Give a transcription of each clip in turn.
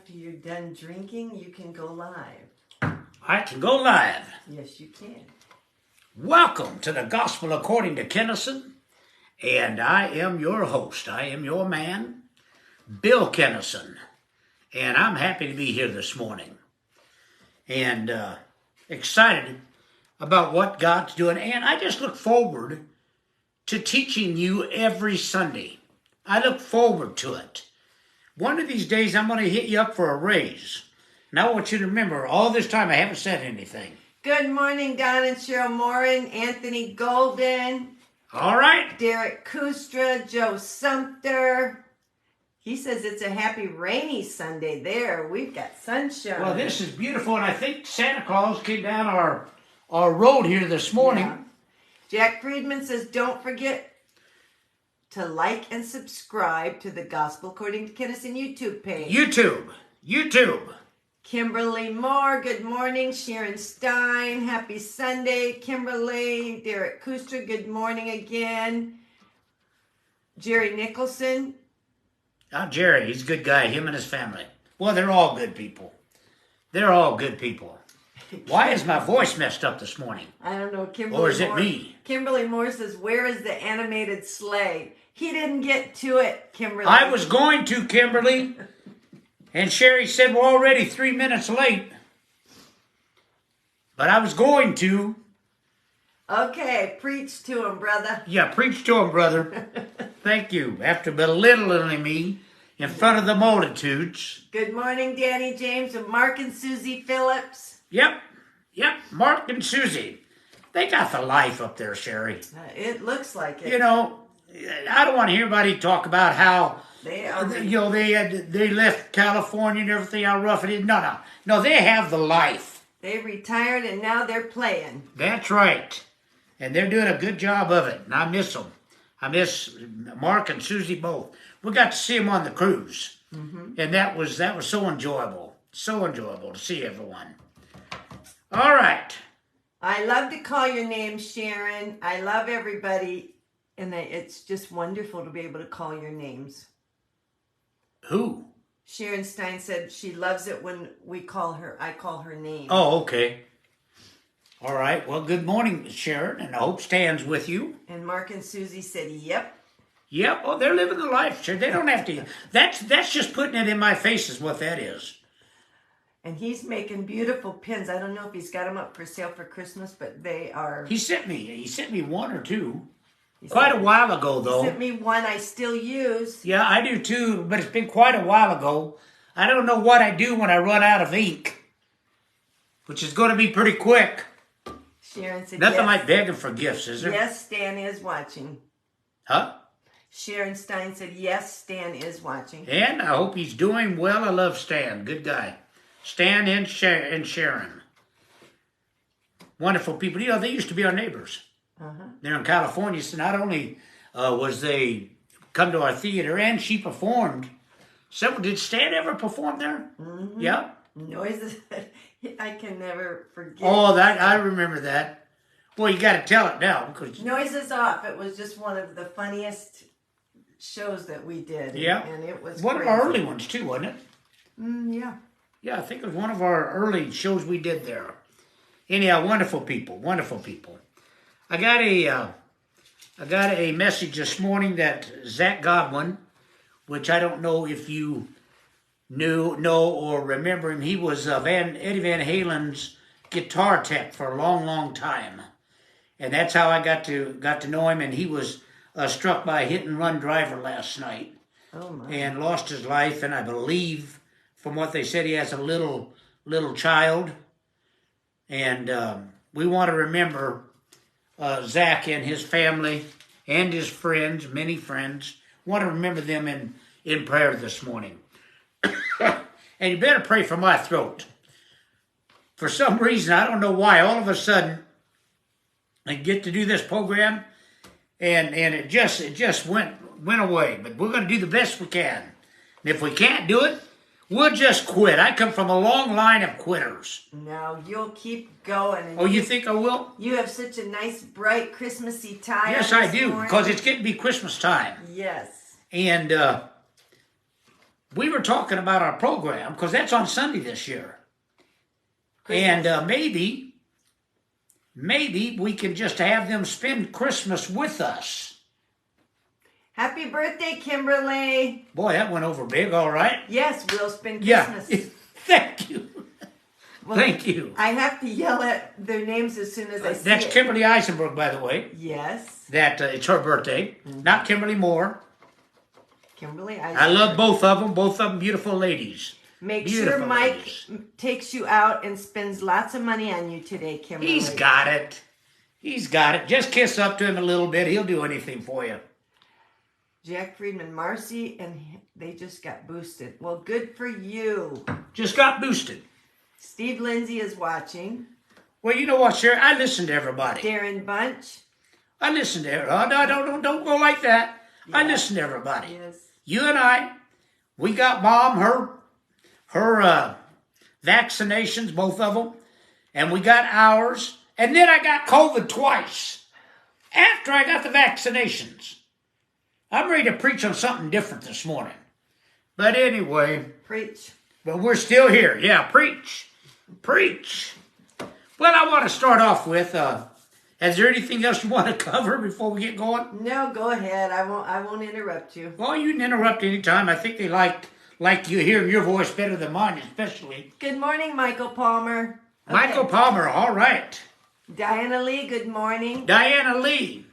after you're done drinking, you can go live. I can go live. Yes, you can. Welcome to the Gospel According to Kinison. And I am your host. I am your man, Bill Kinison. And I'm happy to be here this morning. And excited about what God's doing. And I just look forward to teaching you every Sunday. I look forward to it. One of these days, I'm going to hit you up for a raise. And I want you to remember, all this time I haven't said anything. Good morning, Don and Cheryl Morin, Anthony Golden. All right. Derek Kustra, Joe Sumter. He says it's a happy rainy Sunday there. We've got sunshine. Well, this is beautiful, and I think Santa Claus came down our road here this morning. Yeah. Jack Friedman says, don't forget to like and subscribe to the Gospel According to Kinison YouTube page. YouTube. Kimberly Moore, good morning. Sharon Stein, happy Sunday. Kimberly, Derek Kustra, good morning again. Jerry Nicholson. Oh, Jerry, he's a good guy, him and his family. Well, they're all good people. They're all good people. Why is my voice messed up this morning? I don't know. Kimberly Or is it Moore, me? Kimberly Moore says, where is the animated sleigh? He didn't get to it, Kimberly. I was going to, Kimberly. And Sherry said we're already 3 minutes late. But I was going to. Okay, preach to him, brother. Yeah, preach to him, brother. Thank you. After belittling me in front of the multitudes. Good morning, Danny James and Mark and Susie Phillips. Yep. Mark and Susie. They got the life up there, Sherry. It looks like it. You know, I don't want to hear anybody talk about how They are. they left California and everything, how rough it is. No, they have the life. They retired and now they're playing. That's right. And they're doing a good job of it. And I miss them. I miss Mark and Susie both. We got to see them on the cruise. Mm-hmm. And that was so enjoyable. So enjoyable to see everyone. All right. I love to call your name, Sharon. I love everybody. And it's just wonderful to be able to call your names. Who? Sharon Stein said she loves it when I call her name. Oh, okay. All right. Well, good morning, Sharon, and I hope Stan's with you. And Mark and Susie said, yep. Yep. Oh, they're living the life, Sharon. They don't have to. That's just putting it in my face is what that is. And he's making beautiful pins. I don't know if he's got them up for sale for Christmas, but they are. He sent me one or two. Quite a while ago, though. He sent me one I still use. Yeah, I do too, but it's been quite a while ago. I don't know what I do when I run out of ink, which is going to be pretty quick. Sharon said Nothing yes. like begging for gifts, is there? Yes, Stan is watching. Huh? Sharon Stein said, yes, Stan is watching. And I hope he's doing well. I love Stan. Good guy. Stan and Sharon. Wonderful people. You know, they used to be our neighbors. Uh-huh. They're in California, so not only was they come to our theater, and she performed. Did Stan ever perform there? Mm-hmm. Yeah. Noises. I can never forget. Oh, I remember that. Well, you got to tell it now because Noises Off. It was just one of the funniest shows that we did. Yeah, and it was one crazy. of our early ones too, wasn't it? Yeah. Yeah, I think it was one of our early shows we did there. Anyhow, wonderful people. I got a message this morning that Zach Godwin, which I don't know if you know or remember him. He was Eddie Van Halen's guitar tech for a long, long time, and that's how I got to know him. And he was struck by a hit-and-run driver last night, and lost his life. And I believe, from what they said, he has a little child, and we want to remember Zach and his family and his friends, many friends. Want to remember them in prayer this morning. And you better pray for my throat. For some reason, I don't know why, all of a sudden, I get to do this program, and it just went away. But we're going to do the best we can. And if we can't do it, we'll just quit. I come from a long line of quitters. No, you'll keep going. Oh, you think I will? You have such a nice, bright, Christmassy tie. Yes, I do, because it's getting to be Christmas time. Yes. And we were talking about our program, because that's on Sunday this year. Christmas. And maybe we can just have them spend Christmas with us. Happy birthday, Kimberly. Boy, that went over big, all right. Yes, we'll spend Yeah, Christmas. thank you. Well, Thank you. I have to yell at their names as soon as I see That's it. Kimberly Eisenberg, by the way. Yes. That it's her birthday, not Kimberly Moore. Kimberly, I love both of them. Both of them beautiful ladies. Make Beautiful sure Mike ladies. takes you out and spends lots of money on you today, Kimberly. He's got it. He's got it. Just kiss up to him a little bit. He'll do anything for you. Jack Friedman, Marcy, and they just got boosted. Well, good for you. Just got boosted. Steve Lindsay is watching. Well, you know what, Sherry? I listen to everybody. Darren Bunch. I listen to everybody. No, don't go like that. I Yeah. listen to everybody. Yes. You and I, we got Mom, her vaccinations, both of them, and we got ours. And then I got COVID twice after I got the vaccinations. I'm ready to preach on something different this morning. But anyway, Preach. but we're still here. Yeah, preach. Preach. Well, I want to start off with, is there anything else you want to cover before we get going? No, go ahead. I won't interrupt you. Well, you can interrupt any time. I think they like you hearing your voice better than mine, especially. Good morning, Michael Palmer. Okay. Michael Palmer, all right. Diana Lee, good morning. Diana Lee.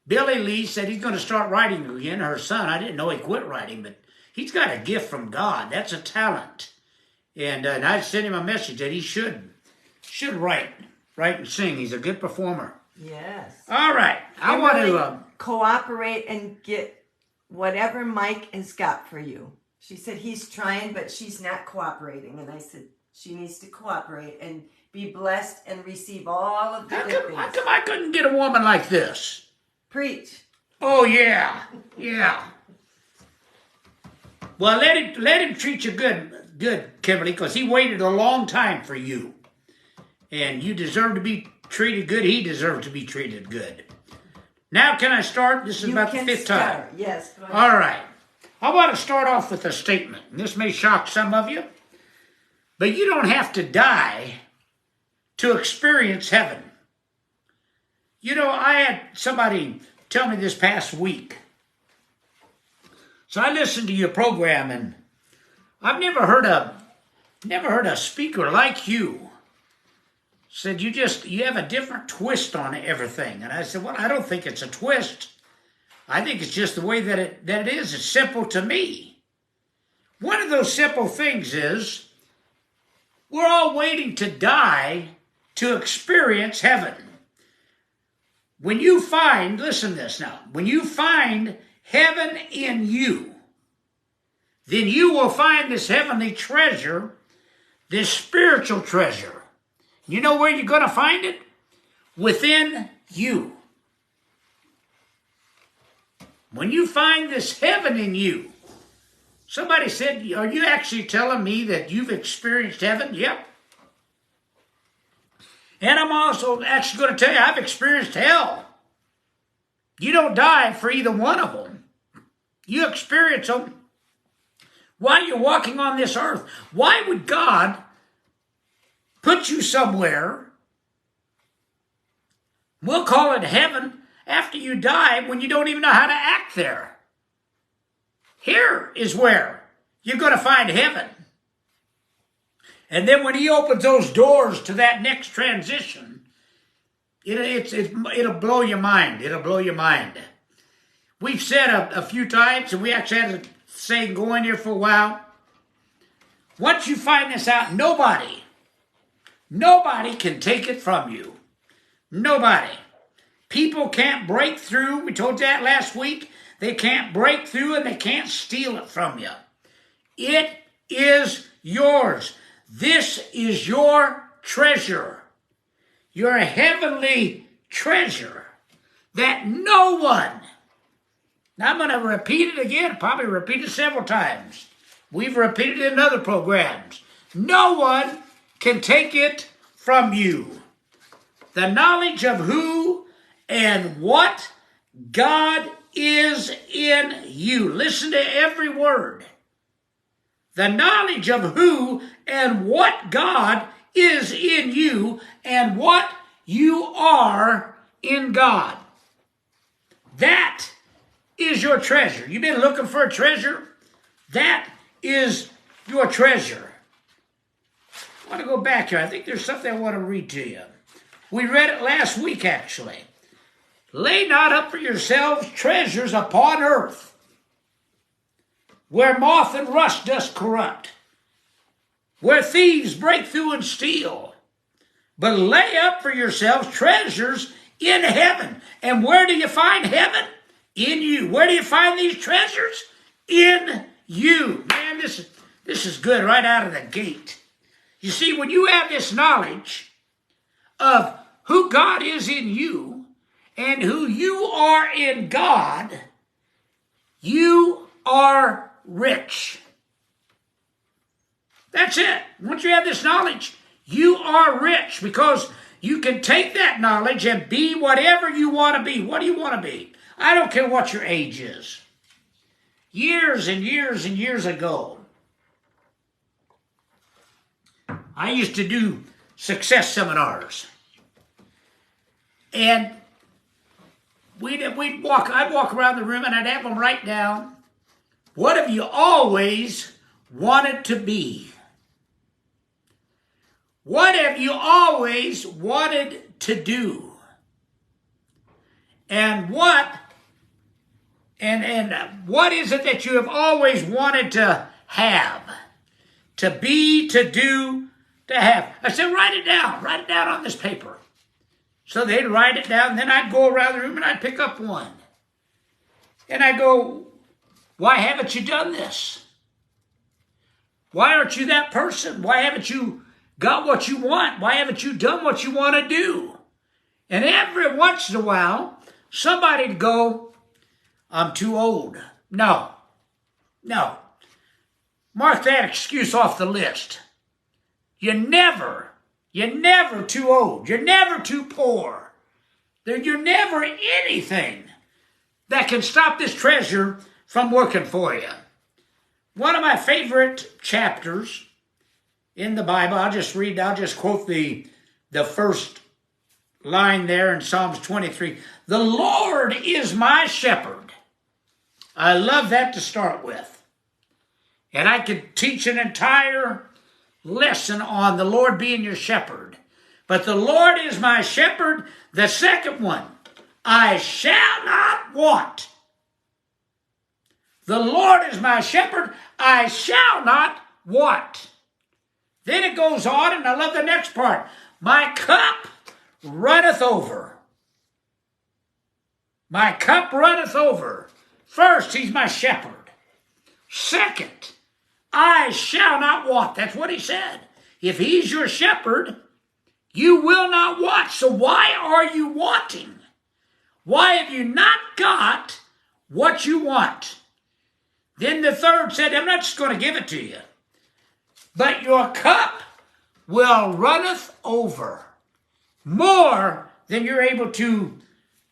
Billy Lee said he's going to start writing again. Her son, I didn't know he quit writing, but he's got a gift from God. That's a talent. And I sent him a message that he should write and sing. He's a good performer. Yes. All right. I want to... cooperate and get whatever Mike has got for you. She said he's trying, but she's not cooperating. And I said she needs to cooperate and be blessed and receive all of the good things. How come I couldn't get a woman like this? Preach. Oh, yeah. Yeah. Well, let him treat you good, Kimberly, because he waited a long time for you. And you deserve to be treated good. He deserves to be treated good. Now can I start? This is You about the can fifth start. time. Yes. Go ahead. All right. I want to start off with a statement. This may shock some of you, but you don't have to die to experience heaven. You know, I had somebody tell me this past week. So I listened to your program, and I've never heard a speaker like you. Said you have a different twist on everything. And I said, well, I don't think it's a twist. I think it's just the way that it is. It's simple to me. One of those simple things is we're all waiting to die to experience heaven. When you find, listen to this now, when you find heaven in you, then you will find this heavenly treasure, this spiritual treasure. You know where you're going to find it? Within you. When you find this heaven in you, somebody said, are you actually telling me that you've experienced heaven? Yep. And I'm also actually going to tell you, I've experienced hell. You don't die for either one of them. You experience them while you're walking on this earth. Why would God put you somewhere, we'll call it heaven, after you die when you don't even know how to act there? Here is where you're going to find heaven. And then when he opens those doors to that next transition, it'll blow your mind. It'll blow your mind. We've said a few times, and we actually had a saying going here for a while, once you find this out, nobody can take it from you. Nobody. People can't break through. We told you that last week. They can't break through and they can't steal it from you. It is yours. This is your treasure. Your heavenly treasure that no one, now I'm going to repeat it again, probably repeat it several times. We've repeated it in other programs. No one can take it from you. The knowledge of who and what God is in you. Listen to every word. The knowledge of who and what God is in you and what you are in God. That is your treasure. You've been looking for a treasure? That is your treasure. I want to go back here. I think there's something I want to read to you. We read it last week, actually. Lay not up for yourselves treasures upon earth, where moth and rust does corrupt, where thieves break through and steal. But lay up for yourselves treasures in heaven. And where do you find heaven? In you. Where do you find these treasures? In you. Man, this is good right out of the gate. You see, when you have this knowledge of who God is in you and who you are in God, you are rich. That's it. Once you have this knowledge, you are rich because you can take that knowledge and be whatever you want to be. What do you want to be? I don't care what your age is. Years and years and years ago, I used to do success seminars. And I'd walk around the room and I'd have them write down, what have you always wanted to be? What have you always wanted to do? And what is it that you have always wanted to have? To be, to do, to have. I said, write it down on this paper. So they'd write it down, and then I'd go around the room and I'd pick up one. And I'd go, why haven't you done this? Why aren't you that person? Why haven't you got what you want? Why haven't you done what you want to do? And every once in a while, somebody'd go, I'm too old. No. Mark that excuse off the list. You're never too old. You're never too poor. You're never anything that can stop this treasure from working for you. One of my favorite chapters in the Bible, I'll just quote the first line there in Psalms 23. The Lord is my shepherd. I love that to start with. And I could teach an entire lesson on the Lord being your shepherd. But the Lord is my shepherd. The second one, I shall not want. The Lord is my shepherd. I shall not want. Then it goes on, and I love the next part. My cup runneth over. My cup runneth over. First, he's my shepherd. Second, I shall not want. That's what he said. If he's your shepherd, you will not want. So why are you wanting? Why have you not got what you want? Then the third said, I'm not just going to give it to you, but your cup will runneth over, more than you're able to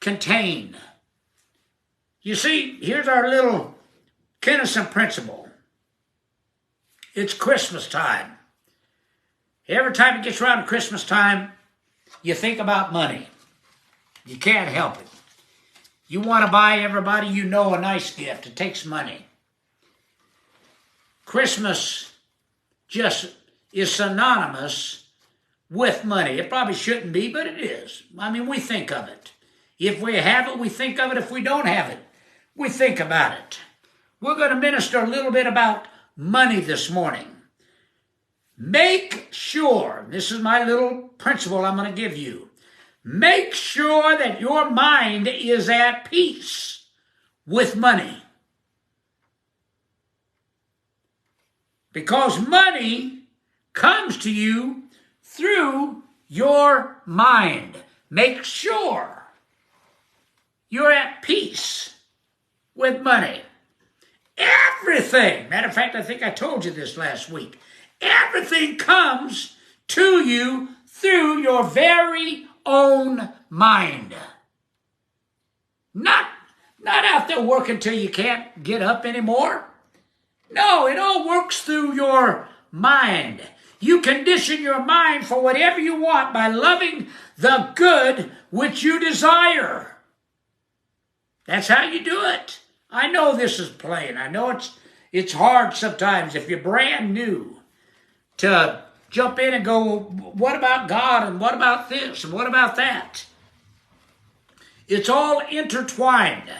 contain. You see, here's our little Kinison principle. It's Christmas time. Every time it gets around to Christmas time, you think about money. You can't help it. You want to buy everybody you know a nice gift. It takes money. Christmas just is synonymous with money. It probably shouldn't be, but it is. I mean, we think of it. If we have it, we think of it. If we don't have it, we think about it. We're going to minister a little bit about money this morning. Make sure, this is my little principle I'm going to give you. Make sure that your mind is at peace with money. Because money comes to you through your mind. Make sure you're at peace with money. Everything, matter of fact, I think I told you this last week. Everything comes to you through your very own mind. Not out there working till you can't get up anymore. No, it all works through your mind. You condition your mind for whatever you want by loving the good which you desire. That's how you do it. I know this is plain. I know it's hard sometimes if you're brand new to jump in and go, well, what about God and what about this and what about that? It's all intertwined.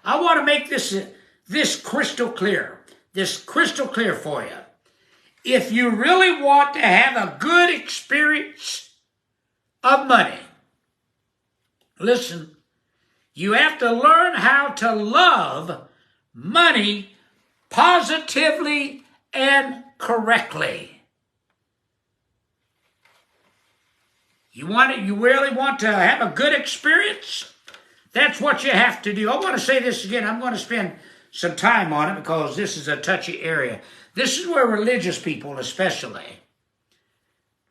I want to make this crystal clear. This crystal clear for you. If you really want to have a good experience of money, listen, you have to learn how to love money positively and correctly. You really want to have a good experience? That's what you have to do. I want to say this again. I'm going to spend some time on it because this is a touchy area. This is where religious people especially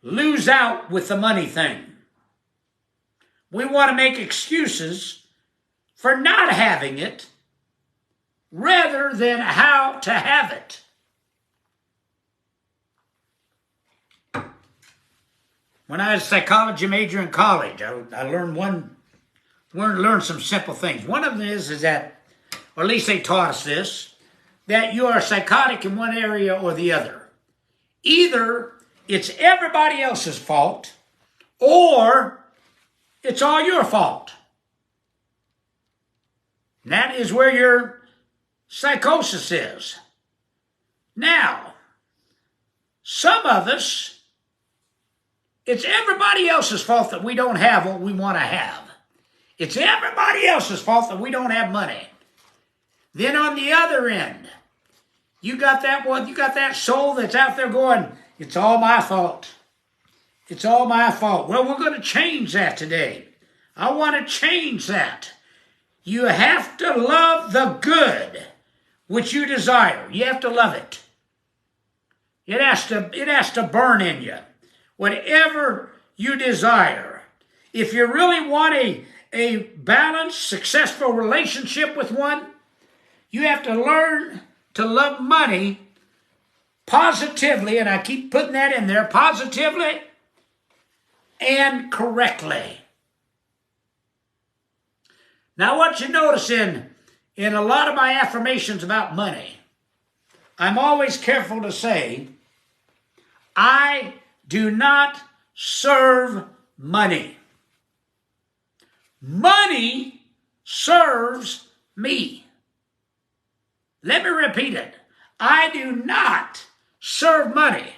lose out with the money thing. We want to make excuses for not having it rather than how to have it. When I was a psychology major in college, I learned some simple things. One of them is that, or at least they taught us this, that you are psychotic in one area or the other. Either it's everybody else's fault or it's all your fault. And that is where your psychosis is. Now, some of us, it's everybody else's fault that we don't have what we want to have. It's everybody else's fault that we don't have money. Then on the other end, you got that soul that's out there going, it's all my fault. It's all my fault. Well, we're going to change that today. I want to change that. You have to love the good which you desire. You have to love it. It has to burn in you. Whatever you desire. If you really want a balanced, successful relationship with one, you have to learn to love money positively, and I keep putting that in there, positively and correctly. Now, what you notice in a lot of my affirmations about money, I'm always careful to say, I do not serve money. Money serves me. Let me repeat it. I do not serve money.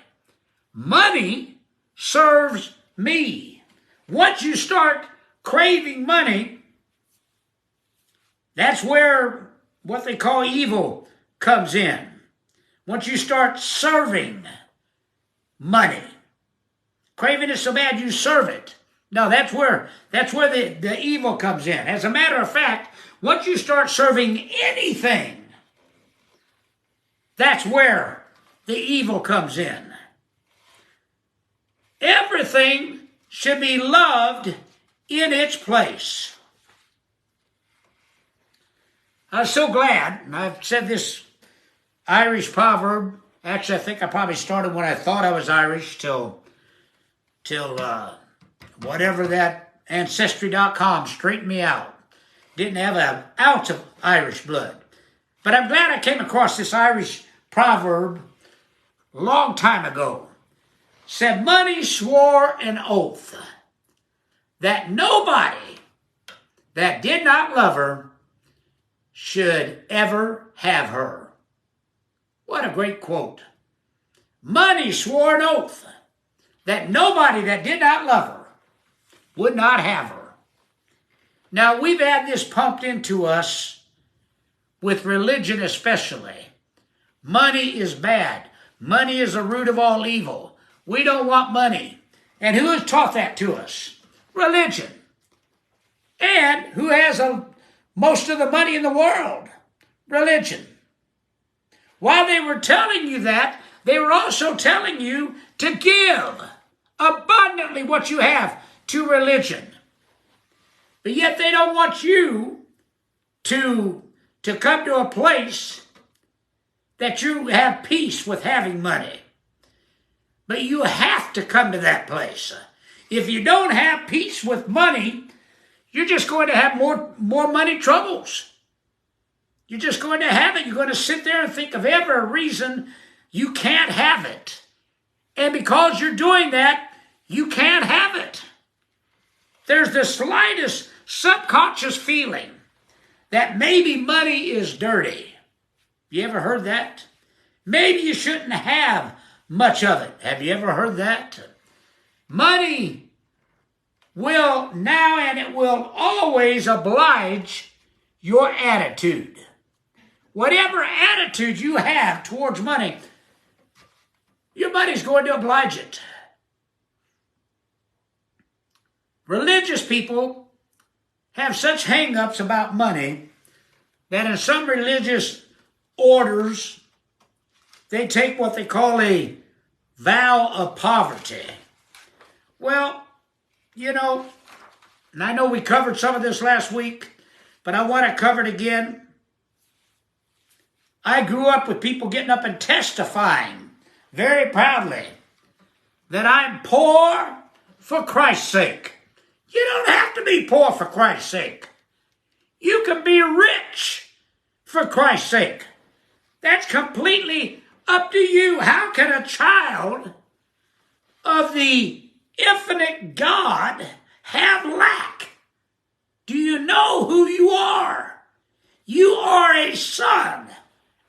Money serves me. Once you start craving money, that's where what they call evil comes in. Once you start serving money, craving it so bad you serve it. No, that's where the evil comes in. As a matter of fact, once you start serving anything, that's where the evil comes in. Everything should be loved in its place. I was so glad, and I've said this Irish proverb. Actually, I think I probably started when I thought I was Irish till whatever that Ancestry.com straightened me out. Didn't have an ounce of Irish blood. But I'm glad I came across this Irish proverb a long time ago. Said, money swore an oath that nobody that did not love her should ever have her. What a great quote. Money swore an oath that nobody that did not love her would not have her. Now, we've had this pumped into us with religion especially. Money is bad. Money is the root of all evil. We don't want money. And who has taught that to us? Religion. And who has most of the money in the world? Religion. While they were telling you that, they were also telling you to give abundantly what you have to religion. But yet they don't want you to come to a place that you have peace with having money. But you have to come to that place. If you don't have peace with money, you're just going to have more money troubles. You're just going to have it. You're going to sit there and think of every reason you can't have it. And because you're doing that, you can't have it. There's the slightest subconscious feeling that maybe money is dirty. You ever heard that? Maybe you shouldn't have much of it. Have you ever heard that? Money will now and it will always oblige your attitude. Whatever attitude you have towards money, your money's going to oblige it. Religious people have such hang-ups about money that in some religious orders, they take what they call a vow of poverty. Well, you know, and I know we covered some of this last week, but I want to cover it again. I grew up with people getting up and testifying very proudly that I'm poor for Christ's sake. You don't have to be poor for Christ's sake. You can be rich for Christ's sake. That's completely up to you. How can a child of the infinite God have lack? Do you know who you are? You are a son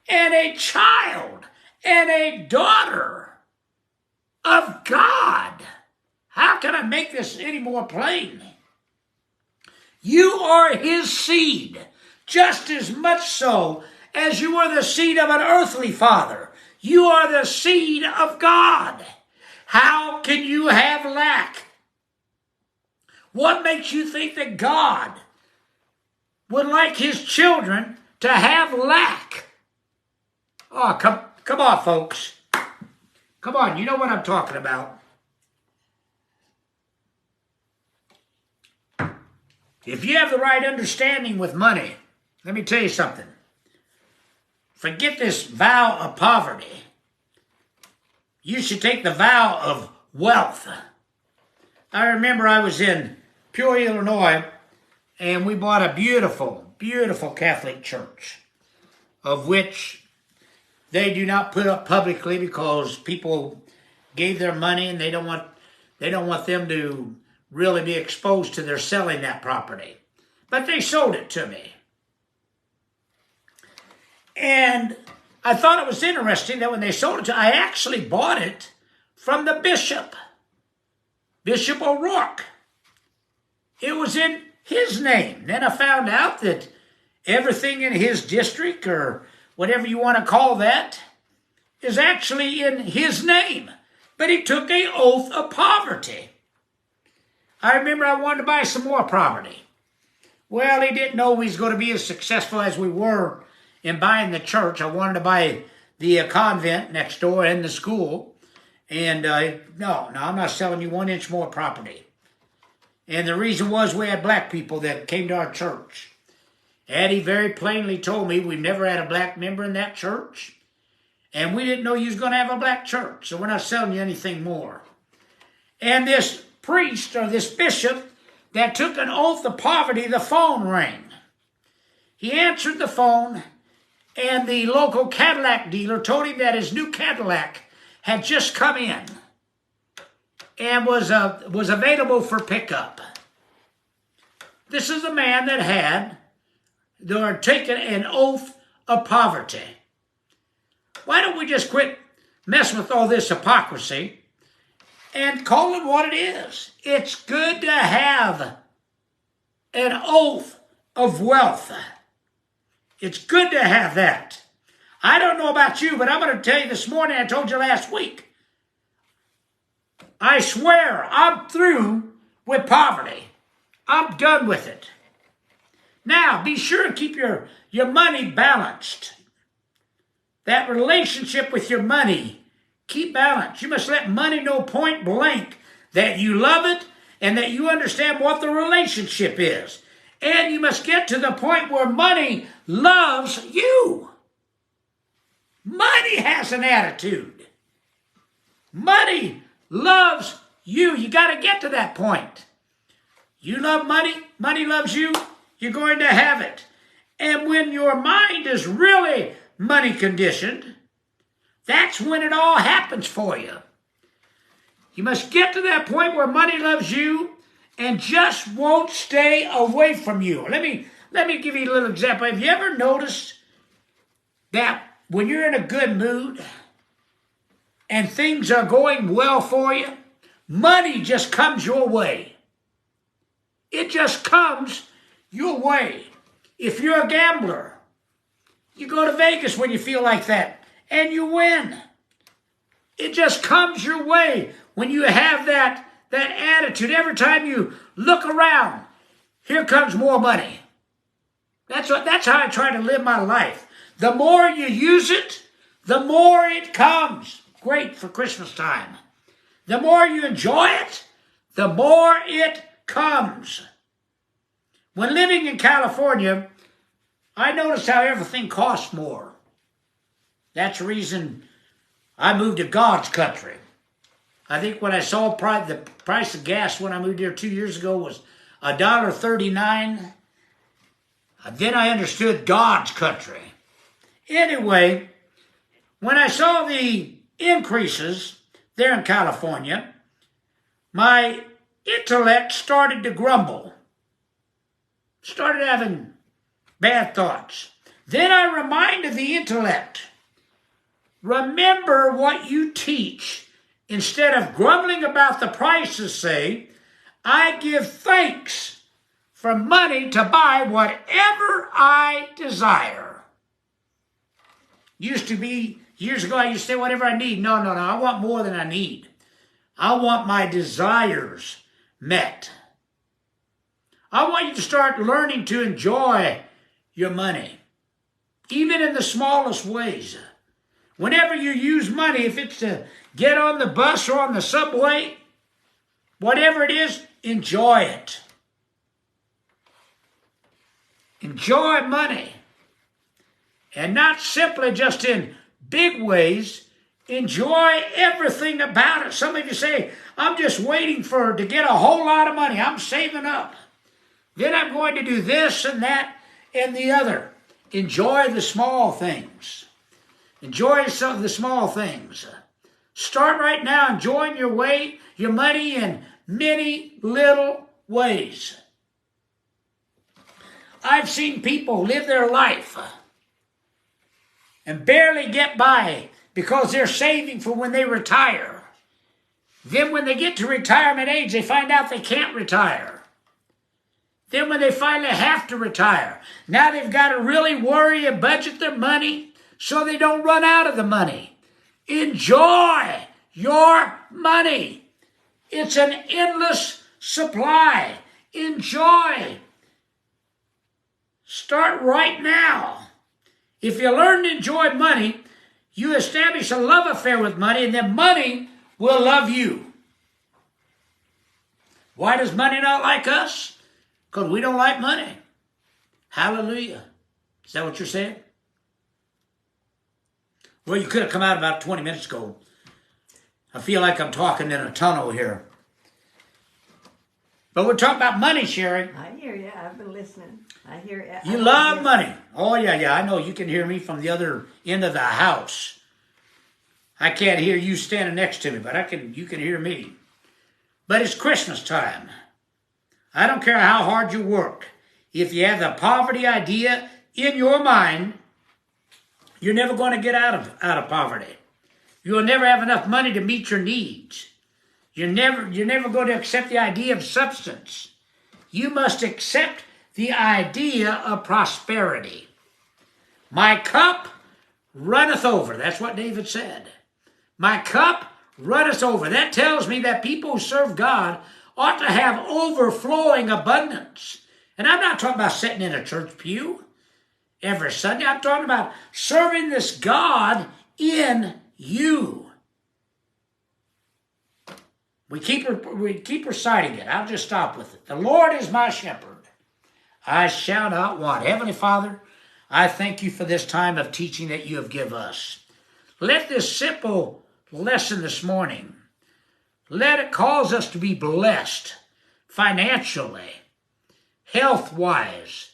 and a child and a daughter of God. How can I make this any more plain? You are his seed, just as much so as you are the seed of an earthly father. You are the seed of God. How can you have lack? What makes you think that God would like his children to have lack? Oh, come on, folks. Come on, you know what I'm talking about. If you have the right understanding with money, let me tell you something. Forget this vow of poverty. You should take the vow of wealth. I remember I was in Peoria, Illinois, and we bought a beautiful, beautiful Catholic church, of which they do not put up publicly because people gave their money and they don't want them to really be exposed to their selling that property. But they sold it to me. And I thought it was interesting that when they sold it to me, I actually bought it from the bishop, Bishop O'Rourke. It was in his name. Then I found out that everything in his district, or whatever you want to call that, is actually in his name. But he took an oath of poverty. I remember I wanted to buy some more property. Well, he didn't know we was going to be as successful as we were in buying the church. I wanted to buy the convent next door and the school. And no, I'm not selling you 1 inch more property. And the reason was we had black people that came to our church. And he very plainly told me we've never had a black member in that church. And we didn't know you was going to have a black church. So we're not selling you anything more. And this priest or this bishop that took an oath of poverty, the phone rang. He answered the phone, and the local Cadillac dealer told him that his new Cadillac had just come in and was available for pickup. This is a man that had taken an oath of poverty. Why don't we just quit messing with all this hypocrisy and call it what it is? It's good to have an oath of wealth. It's good to have that. I don't know about you, but I'm going to tell you this morning, I told you last week, I swear I'm through with poverty. I'm done with it. Now, be sure to keep your money balanced. That relationship with your money, keep balanced. You must let money know point blank that you love it and that you understand what the relationship is. And you must get to the point where money loves you. Money has an attitude. Money loves you. You got to get to that point. You love money. Money loves you. You're going to have it. And when your mind is really money conditioned, that's when it all happens for you. You must get to that point where money loves you and just won't stay away from you. Let me give you a little example. Have you ever noticed that when you're in a good mood and things are going well for you, money just comes your way? It just comes your way. If you're a gambler, you go to Vegas when you feel like that and you win. It just comes your way when you have that attitude. Every time you look around, here comes more money. That's how I try to live my life. The more you use it, the more it comes. Great for Christmas time. The more you enjoy it, the more it comes. When living in California, I noticed how everything costs more. That's the reason I moved to God's country. I think when I saw the price of gas when I moved here 2 years ago was $1.39, then I understood God's country. Anyway, when I saw the increases there in California, my intellect started to grumble. Started having bad thoughts. Then I reminded the intellect, remember what you teach. Instead of grumbling about the prices, say, I give thanks for money to buy whatever I desire. Used to be, years ago, I used to say whatever I need. No, I want more than I need. I want my desires met. I want you to start learning to enjoy your money, even in the smallest ways. Whenever you use money, if it's to get on the bus or on the subway, whatever it is, enjoy it. Enjoy money. And not simply just in big ways. Enjoy everything about it. Some of you say, I'm just waiting to get a whole lot of money. I'm saving up. Then I'm going to do this and that and the other. Enjoy the small things. Enjoy some of the small things. Start right now enjoying your money in many little ways. I've seen people live their life and barely get by because they're saving for when they retire. Then when they get to retirement age, they find out they can't retire. Then when they finally have to retire, now they've got to really worry and budget their money so they don't run out of the money. Enjoy your money. It's an endless supply. Enjoy. Start right now. If you learn to enjoy money, you establish a love affair with money, and then money will love you. Why does money not like us? Because we don't like money. Hallelujah. Is that what you're saying? Well, you could have come out about 20 minutes ago. I feel like I'm talking in a tunnel here. But we're talking about money, Sherry. I hear you. I've been listening. I hear you. You love money. Oh, yeah. I know you can hear me from the other end of the house. I can't hear you standing next to me, but you can hear me. But it's Christmas time. I don't care how hard you work. If you have the poverty idea in your mind, you're never going to get out of poverty. You'll never have enough money to meet your needs. You're never going to accept the idea of substance. You must accept the idea of prosperity. My cup runneth over. That's what David said. My cup runneth over. That tells me that people who serve God ought to have overflowing abundance. And I'm not talking about sitting in a church pew every Sunday. I'm talking about serving this God in you. We keep reciting it. I'll just stop with it. The Lord is my shepherd. I shall not want. Heavenly Father, I thank you for this time of teaching that you have given us. Let this simple lesson this morning, let it cause us to be blessed financially, health-wise,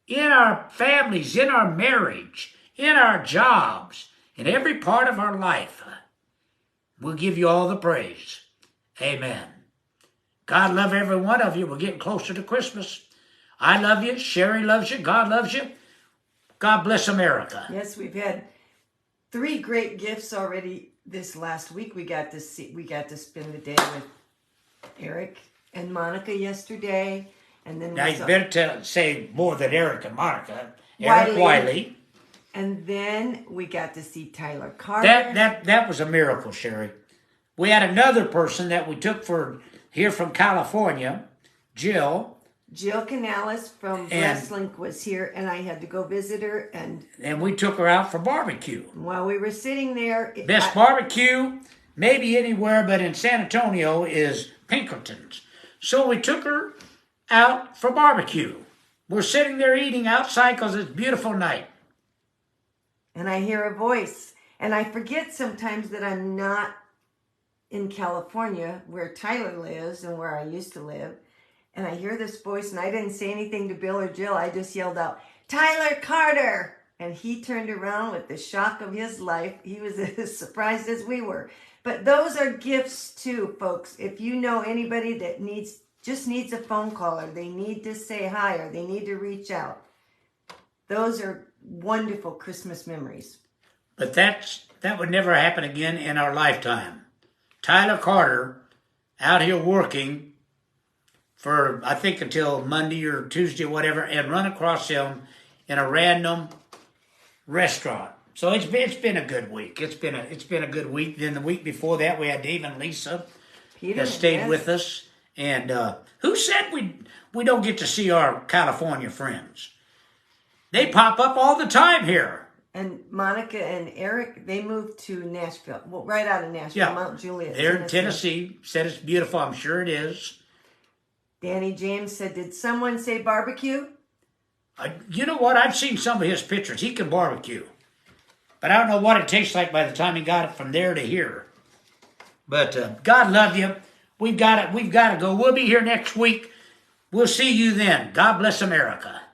in our families, in our marriage, in our jobs, in every part of our life. We'll give you all the praise. Amen. God love every one of you. We're getting closer to Christmas. I love you. Sherry loves you. God loves you. God bless America. Yes, we've had 3 great gifts already this last week. We got to spend the day with Eric and Monica yesterday. And then Now you better say more than Eric and Monica. Eric Wiley. Wiley. And then we got to see Tyler Carter. That was a miracle, Sherry. We had another person that we took here from California, Jill. Jill Canales from Breastlink was here, and I had to go visit her. And we took her out for barbecue. While we were sitting there... Best barbecue, maybe anywhere, but in San Antonio is Pinkerton's. So we took her out for barbecue. We're sitting there eating outside because it's a beautiful night. And I hear a voice. And I forget sometimes that I'm not in California where Tyler lives and where I used to live. And I hear this voice, and I didn't say anything to Bill or Jill. I just yelled out, "Tyler Carter!" And he turned around with the shock of his life. He was as surprised as we were. But those are gifts too, folks. If you know anybody that just needs a phone call, or they need to say hi, or they need to reach out, those are wonderful Christmas memories. But that would never happen again in our lifetime. Tyler Carter out here working for, I think, until Monday or Tuesday or whatever, and run across him in a random restaurant. So it's been a good week. It's been a good week. Then the week before that, we had Dave and Lisa that stayed with us. And who said we don't get to see our California friends? They pop up all the time here. And Monica and Eric, they moved to Nashville. Well, right out of Nashville, Mount Juliet. They're in Tennessee. Said it's beautiful. I'm sure it is. Danny James said, "Did someone say barbecue?" You know what? I've seen some of his pictures. He can barbecue. But I don't know what it tastes like by the time he got it from there to here. But God love you. We've got to go. We'll be here next week. We'll see you then. God bless America.